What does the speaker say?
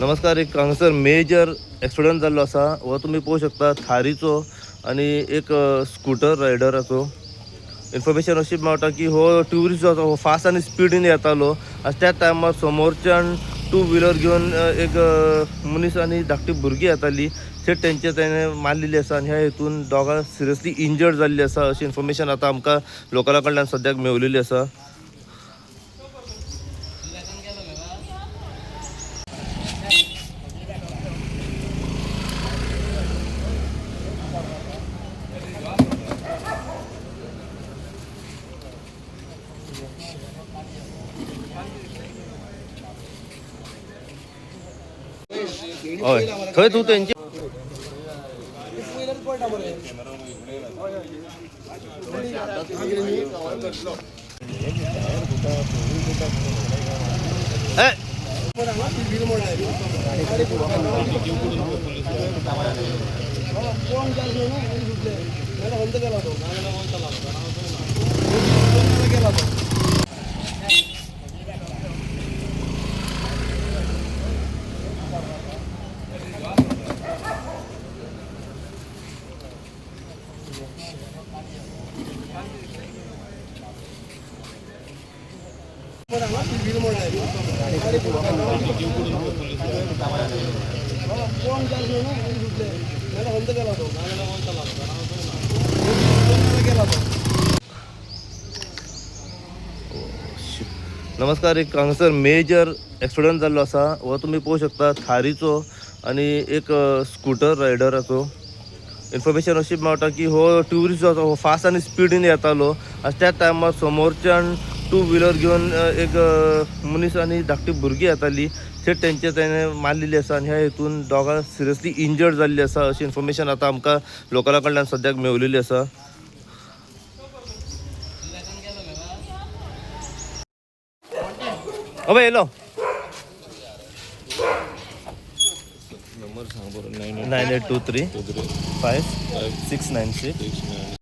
नमस्कार. एक हांगासर मेजर एक्सिडंट जाल्लो आसा व तुम्ही पळोवंक शकता थारीचो आणि एक स्कूटर रायडराचो. इन्फॉर्मेशन अशी मेळटा की हो ट्युरिस्ट जो आसा हो फास्ट आनी स्पिडीन येतालो आनी त्याच टायमार समोरच्यान टू व्हिलर घेवन एक मनीस आनी धाकटी भुरगीं येताली. थेट तेणें मारलेली आसा आनी ह्या हेतून दोगां सिरियसली इंजर्ड जाल्ली आसा अशी इन्फॉर्मेशन आतां आमकां लोकला कडल्यान सद्याक मेवलेली आसा. हय थंय तूं तेंची नमस्कार. एक हांगासर मेजर एक्सिडंट जाल्लो आसा व तुम्ही पळोवंक शकता थारीचो आणि एक स्कूटर रायडराचो. इन्फॉर्मेशन अशी मेळटा की हो ट्युरिस्ट जो आसा हो फास्ट आनी स्पिडीन येतालो आनी त्याच टायमार समोरच्यान टू व्हिलर घेवन एक मनीस आनी धाकटी भुरगीं येताली. थेट तेणें मारलेली आसा आनी ह्या हेतून दोगां सिरियसली इंजर्ड जाल्ली आसा अशी इन्फॉर्मेशन आतां आमकां लोकला कडल्यान सद्याक मेवलेली आसा. अबे येलो नंबर सांग बरं. 9823 5696